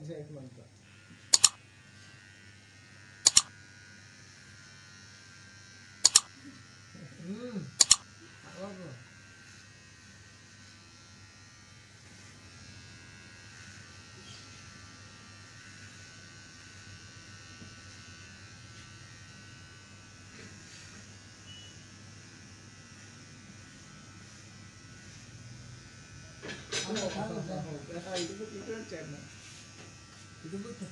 చేయమంట okay itu channel itu betul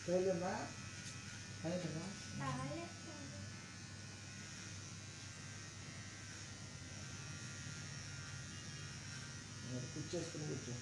saya mbak saya mbak kucing kucing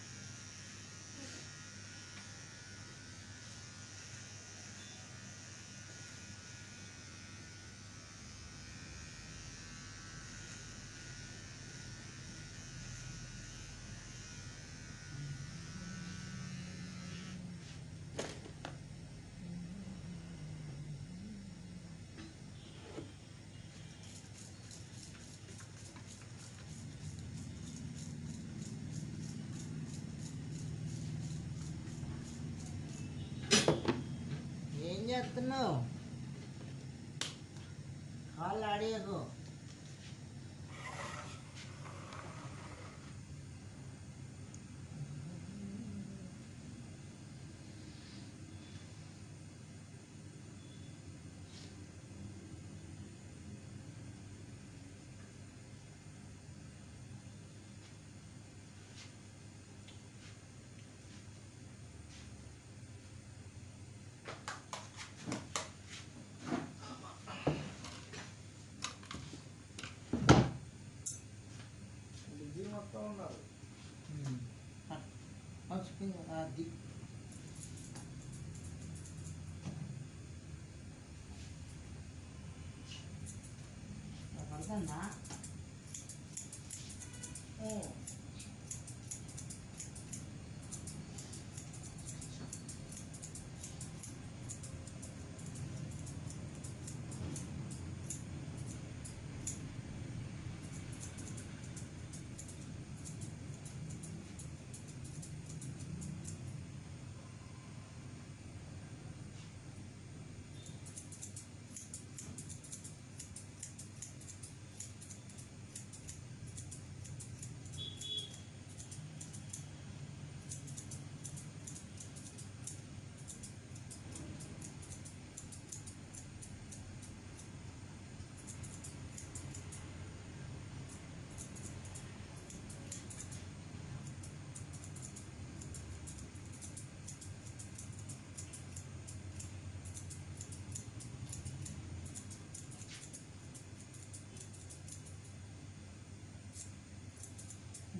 ఏం చేస్తున్నావు కాళ్ళు ఆడియకు మొత్తం ఉన్నారు అది పడుతుందా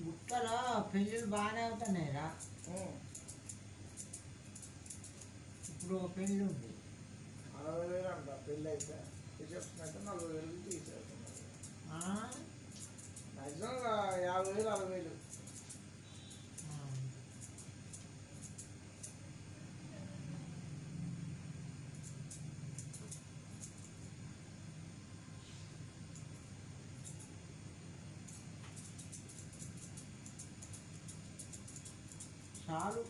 గుట్టలో పెళ్ళిళ్ళు బాగానే అవుతున్నాయిరా ఇప్పుడు పెళ్ళి ఉంది 60,000 అంట పెళ్ళి అయితే రిసెప్షన్ అయితే 40,000 తీసేస్తున్నారు మ్యాక్సిమం 50,000 60,000 చాలు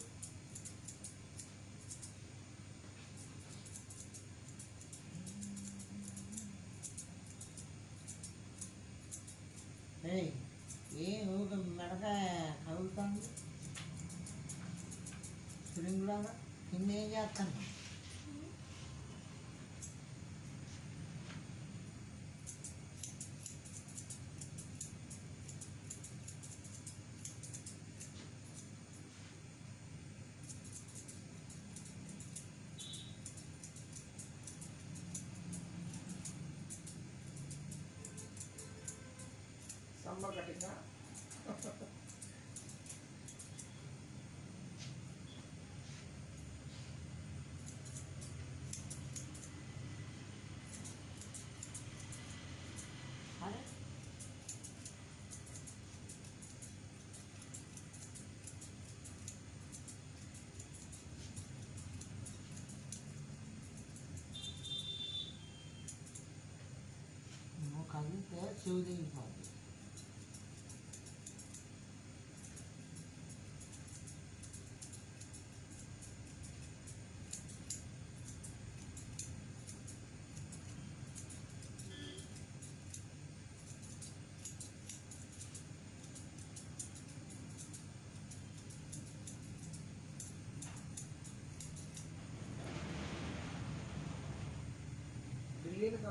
ఏ ఊక మెడకాయ కదులుతాను స్ప్రింగ్లాగా కింద ఏం చేస్తాను సమ్మర్ కటింగ్ కదిలితే చెవి తెగిపోతుంది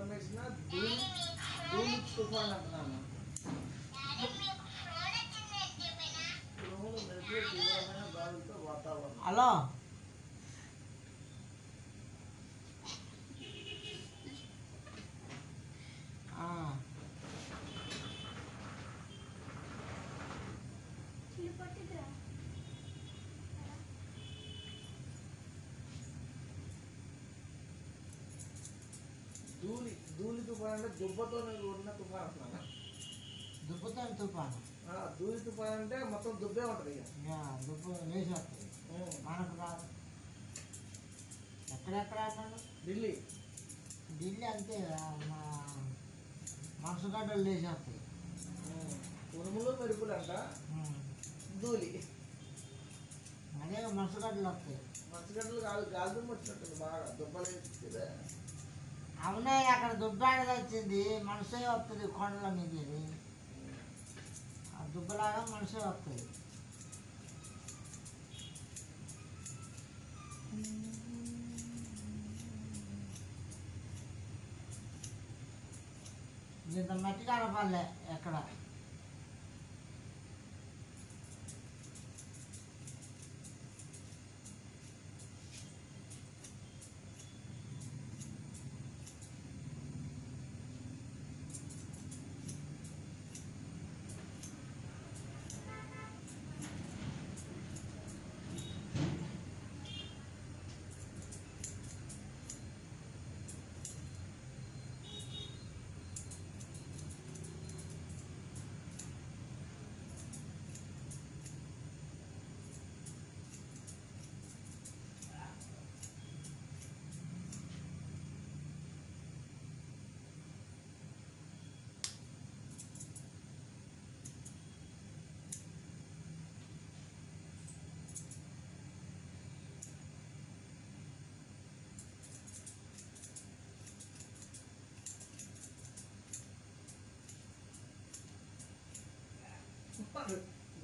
ప్రారంభించిన ధూళి ధూళి తుఫాన్ అంటున్నాను. ఉరుములు, మెరుపులు, తీవ్రమైన గాలులతో వాతావరణం. హలో ధూళి తుఫాన్ అంటే దుబ్బతో కూడిన తుఫాన్ అంటున్నాను. దుబ్బతో తుఫాను. ధూళి తుఫాన్ అంటే మొత్తం దుబ్బే ఉంటుంది ఇక. దుబ్బు లేచి వస్తుంది, మనకు రాదు. ఎక్కడెక్కడ అన్నాడు? ఢిల్లీ ఢిల్లీ అంతే, మా మనసు గడ్డలు లేచి వస్తాయి. ఉరుములు మెరుపులు అంట, ధూళి. అదే మనసు గడ్డలు వస్తాయి. మంచుగడ్డలు గాలి దుమ్ము వచ్చినట్టుంది బాగా దుబ్బలేదు. అవునే, అక్కడ దుబ్బాడది వచ్చింది, మనసే వస్తుంది కొండల మీద. ఆ దుబ్బలాగా మనసే వస్తుంది. ఇంత మట్టి కనపాలే ఎక్కడ.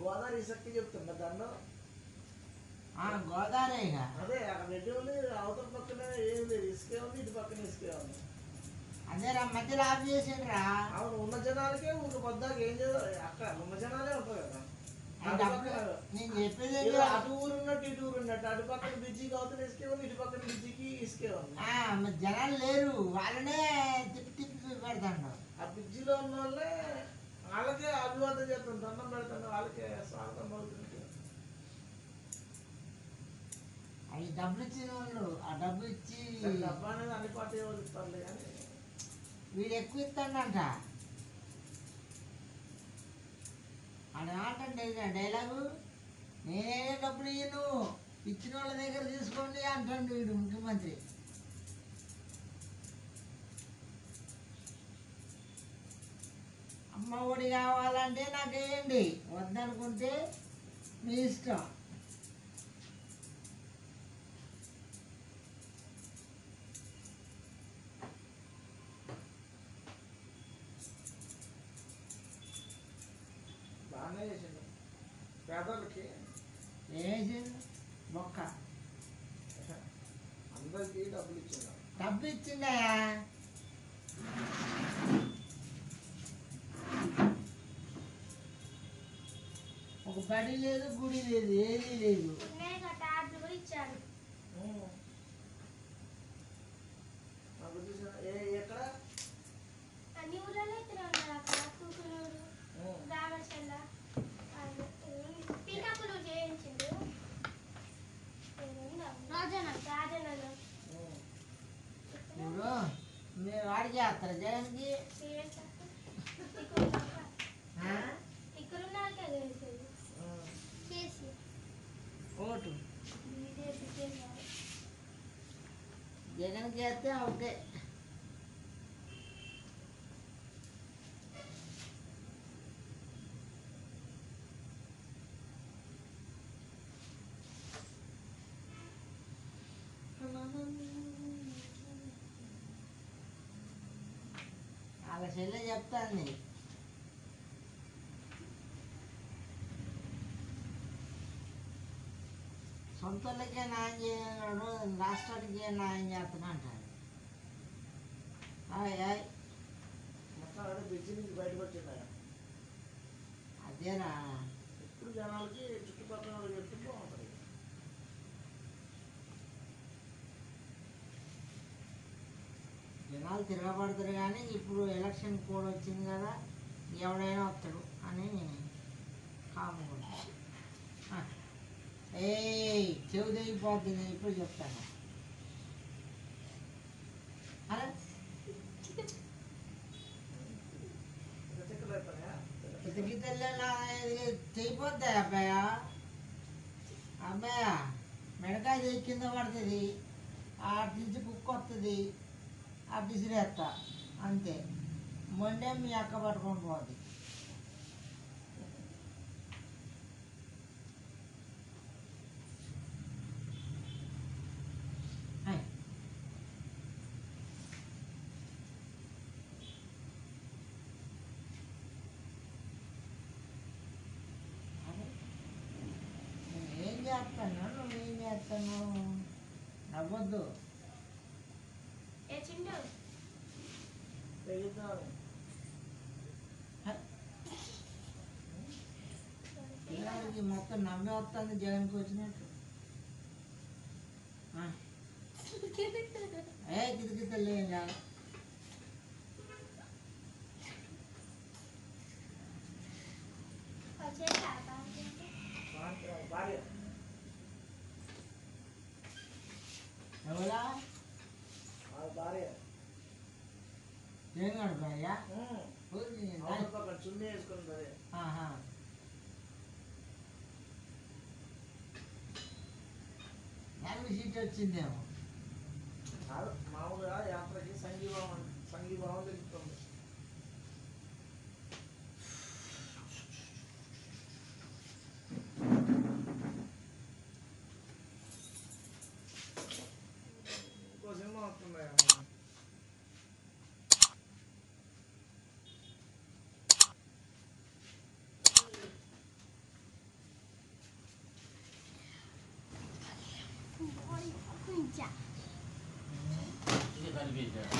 గోదావరి ఇసక్కి చెప్తున్నా దాంట్లో. గోదావరి అదే అక్కడ రెడ్డి ఉంది, అవతల పక్కన ఏం లేదు, ఇసుకే ఉంది, ఇటు పక్కన ఇసుకే ఉంది. అదేరా మధ్యలో ఆఫ్ చేసిండ్రా. అవును, ఉన్న జనాలకే ఊరు పొద్దాక ఏం చేయాలి, అక్కడ ఉన్న జనాలే ఉంటారు కదా. నేను చెప్పేది అటు ఊరు ఉన్నట్టు ఇటు ఊరు ఉన్నట్టు, అటు పక్కన బ్రిడ్జికి అవతల ఇసుకే ఉంది, ఇటు పక్కన బ్రిడ్జికి ఇసుకే ఉంది. జనాలు లేరు, వాళ్ళనే తిప్పి తిప్పి చూపెడతాడు. ఆ బ్రిడ్జిలో ఉన్న వాళ్ళే వాళ్ళకే అభివాదం చేస్తాను, దండం పెడతాను, వాళ్ళకే స్వాగతం పలుకుతుంది. అవి డబ్బులు ఇచ్చిన వాళ్ళు, ఆ డబ్బు ఇచ్చి డబ్బా అనేది అన్ని పార్టీ వాళ్ళు ఇస్తారులే కానీ వీడు ఎక్కువ ఇస్తాడంట. అని అంటండి డైలాగు, నేనే డబ్బులు ఇయ్యను, ఇచ్చిన వాళ్ళ దగ్గర తీసుకోండి అంటాడు వీడు ముఖ్యమంత్రి. అమ్మ ఒడి కావాలంటే నాకు వేయండి, వద్దనుకుంటే మీ ఇష్టం. బాగానే చేసిండు పేదలకి, వేసిండు బొక్క. అందరికీ డబ్బులు ఇచ్చిండు. డబ్బు ఇచ్చిండయా, ఒక బడి లేదు, గుడి లేదు, ఏదీ లేదు. ఎక్కడ అన్ని ఊళ్ళలో ఇతర రామచంద్ర పీఠాపులు చేయించిండు. రాజనగర్ ఇప్పుడు మీరు వాడి చేస్తారు జగన్కి. ఇక్కడున్నాకే తెలిసేది చేసి ఓటు జగన్కి వేస్తే ఒకటే. వాళ్ళ చెల్లె చెప్తాంది, సొంతలకే న్యాయం చేయడు, రాష్ట్రానికి న్యాయం చేస్తున్నా అంటాడు. Hi hi. మొత్తం అదే బ్రిడ్జి నుంచి బయటకు వచ్చిందా అదేనా? ఇప్పుడు జనాలకి చుట్టుపక్కల వాళ్ళకి చెప్తే బాగుంటుంది. జనాలు తిరగబడతారు కానీ ఇప్పుడు ఎలక్షన్ కోడ్ వచ్చింది కదా, ఎవడైనా వస్తాడు అని కాముకుంటా. ఏ చెవి తెగిపోద్ది, నేను ఇప్పుడు చెప్తాను. అరే చిక్కలు అయిపోయినాయా? ఇతగితెల్లా తెగిపోద్దా అబ్బాయ? అబ్బాయ మెడకాయ తెగి కింద పడుతుంది, ఆటి నుంచి కుక్క వస్తుంది, ఆ విసిరేస్తా అంతే. మొండే మీ అక్క పట్టుకొని పోద్ది. హాయ్. అరే, నేనేం చేస్తాను, నువ్వేం చేస్తాను? నవ్వద్దు. ఏ చింటూ తెగిద్దాం. పిల్లలకి మొత్తం నవ్వే వస్తుంది జగన్కి వచ్చినట్టు. ఏ కితకితలే వచ్చేసా భార్య ఎవరా? వాళ్ళ భార్య ఏం కడతాయా? పక్కన చున్నీ వేసుకుంటుంది. ఫ్యామిలీ సీట్ వచ్చిందేమో. కాదు, మామూలుగా యాత్రకి సంఘీభావం తెలుపుతుంది. ఇంకో సినిమా వస్తున్నాయి. కొంచెం ఇది కనిపించాడు.